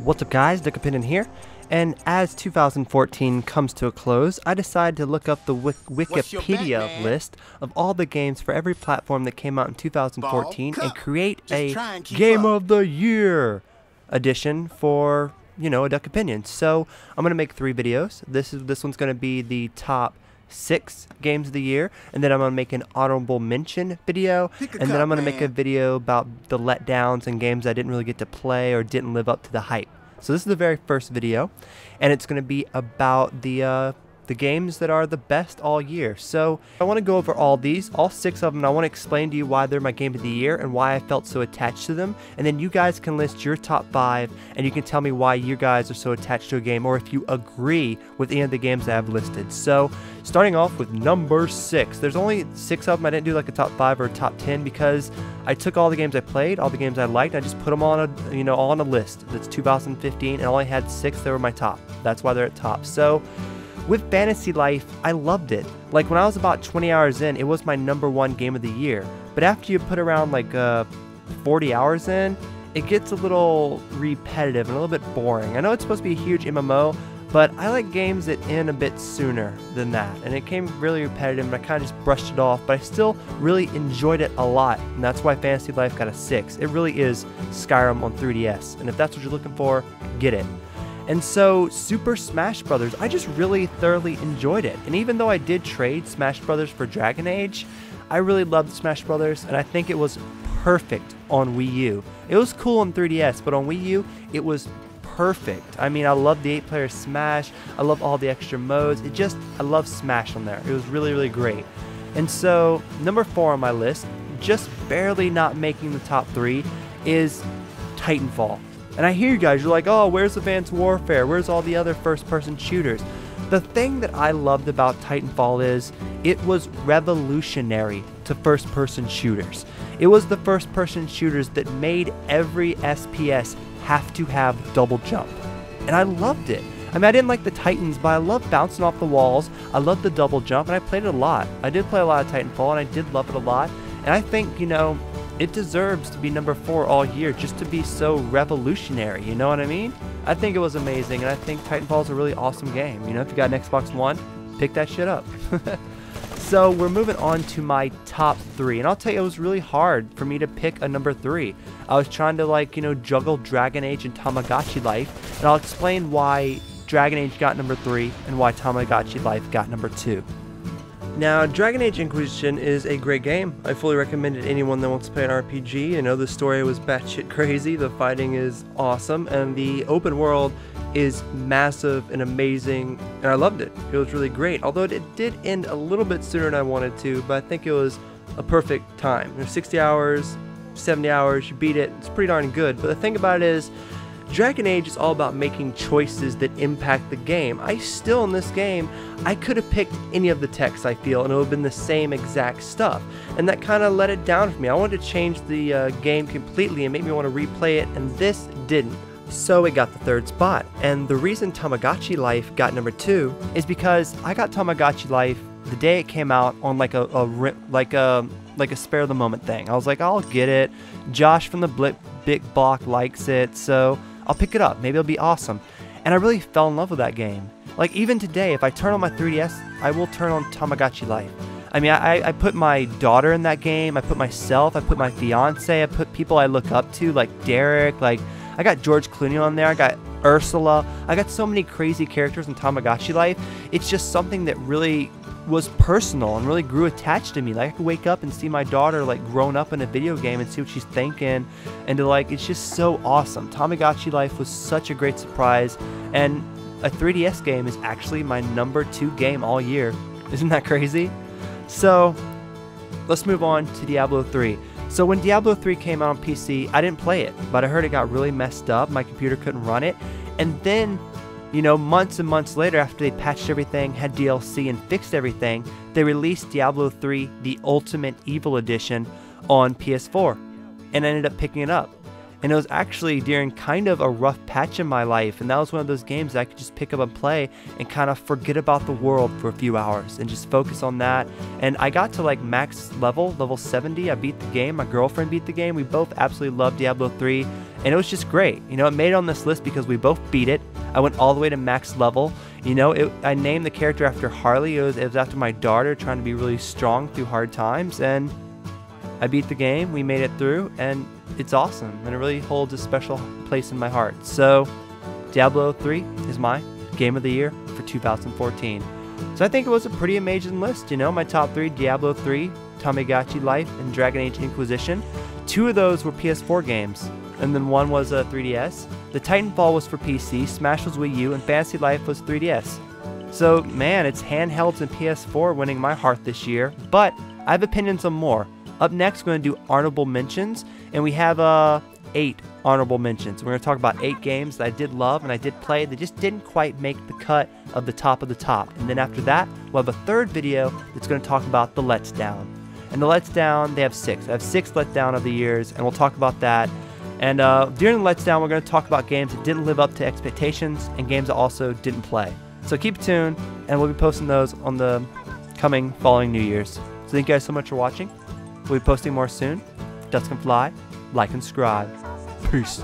What's up guys, ADucksOpinion here, and as 2014 comes to a close, I decided to look up the Wikipedia list of all the games for every platform that came out in 2014 and create a Game of the Year edition for, ADucksOpinion. So I'm going to make 3 videos. This one's going to be the top 6 games of the year, and then I'm going to make an honorable mention video, and then I'm going to make a video about the letdowns and games I didn't really get to play or didn't live up to the hype. So this is the very first video, and it's going to be about the games that are the best all year. So I want to go over all 6 of them, and I want to explain to you why they're my game of the year and why I felt so attached to them, and then you guys can list your top 5 and you can tell me why you guys are so attached to a game, or if you agree with any of the games that I've listed. So starting off with number 6, there's only 6 of them. I didn't do like a top 5 or a top 10 because I took all the games I played, all the games I liked, and I just put them on a all on a list that's 2015, and I only had 6 that were my top. That's why they're at top. So with Fantasy Life, I loved it. Like when I was about 20 hours in, it was my #1 game of the year. But after you put around like 40 hours in, it gets a little repetitive and a little bit boring. I know it's supposed to be a huge MMO, but I like games that end a bit sooner than that. And it came really repetitive, and I kind of just brushed it off, but I still really enjoyed it a lot. And that's why Fantasy Life got a 6. It really is Skyrim on 3DS. And if that's what you're looking for, get it. And so Super Smash Bros., I just really thoroughly enjoyed it. And even though I did trade Smash Bros. For Dragon Age, I really loved Smash Bros., and I think it was perfect on Wii U. It was cool on 3DS, but on Wii U, it was perfect. I mean, I love the 8-player Smash. I love all the extra modes. I love Smash on there. It was really, really great. And so number 4 on my list, just barely not making the top 3, is Titanfall. And I hear you guys, you're like, oh, where's Advanced Warfare? Where's all the other first-person shooters? The thing that I loved about Titanfall is it was revolutionary to first-person shooters. It was the first-person shooters that made every SPS have to have double jump. And I loved it. I mean, I didn't like the Titans, but I loved bouncing off the walls. I loved the double jump, and I played it a lot. I did play a lot of Titanfall, and I did love it a lot. And I think, it deserves to be number 4 all year just to be so revolutionary, you know what I mean? I think it was amazing, and I think Titanfall is a really awesome game. If you got an Xbox One, pick that shit up. So we're moving on to my top 3, and I'll tell you, it was really hard for me to pick a number 3. I was trying to juggle Dragon Age and Tomodachi Life, and I'll explain why Dragon Age got number 3 and why Tomodachi Life got number 2. Now, Dragon Age Inquisition is a great game. I fully recommend it to anyone that wants to play an RPG. The story was batshit crazy, the fighting is awesome, and the open world is massive and amazing, and I loved it. It was really great, although it did end a little bit sooner than I wanted to, but I think it was a perfect time. 60 hours, 70 hours, you beat it, it's pretty darn good. But the thing about it is, Dragon Age is all about making choices that impact the game. In this game, I could have picked any of the texts, I feel, and it would have been the same exact stuff. And that kind of let it down for me. I wanted to change the game completely and make me want to replay it, and this didn't. So it got the 3rd spot. And the reason Tomodachi Life got number 2 is because I got Tomodachi Life the day it came out on like a spare of the moment thing. I was like, I'll get it. Josh from the Big Block likes it, so I'll pick it up. Maybe it'll be awesome. And I really fell in love with that game. Like even today, if I turn on my 3DS, I will turn on Tomodachi Life. I mean, I put my daughter in that game. I put myself. I put my fiance. I put people I look up to, like Derek. Like I got George Clooney on there. I got Ursula. I got so many crazy characters in Tomodachi Life. It's just something that really was personal and really grew attached to me. Like I could wake up and see my daughter like grown up in a video game and see what she's thinking, and it's just so awesome. Tomodachi Life was such a great surprise, and a 3DS game is actually my number 2 game all year. Isn't that crazy? So let's move on to Diablo 3. So when Diablo 3 came out on PC, I didn't play it, but I heard it got really messed up. My computer couldn't run it, and then months and months later, after they patched everything, had DLC, and fixed everything, they released Diablo 3, the Ultimate Evil Edition, on PS4, and I ended up picking it up. And it was actually during kind of a rough patch in my life, and that was one of those games that I could just pick up and play and kind of forget about the world for a few hours and just focus on that. And I got to like max level 70. I beat the game. My girlfriend beat the game. We both absolutely loved Diablo 3, and it was just great. You know, it made it on this list because we both beat it. I went all the way to max level. You know, I named the character after Harley. It was after my daughter, trying to be really strong through hard times, and I beat the game. We made it through, and it's awesome, and it really holds a special place in my heart. So Diablo 3 is my game of the year for 2014. So I think it was a pretty amazing list. You know, my top 3: Diablo 3, Tomodachi Life, and Dragon Age Inquisition. 2 of those were PS4 games, and then 1 was a 3DS. The Titanfall was for PC, Smash was Wii U, and Fantasy Life was 3DS. So man, it's handhelds and PS4 winning my heart this year, but I have opinions on more. Up next, we're going to do honorable mentions, and we have 8 honorable mentions. We're going to talk about 8 games that I did love and I did play that just didn't quite make the cut of the top. And then after that, we'll have a 3rd video that's going to talk about the Let's Down. And the Let's Down, they have 6. I have 6 Let's Down of the years, and we'll talk about that. And during the Let's Down, we're going to talk about games that didn't live up to expectations and games that also didn't play. So keep tuned, and we'll be posting those on the following New Year's. So thank you guys so much for watching. We'll be posting more soon. Ducks can fly, like and subscribe. Peace.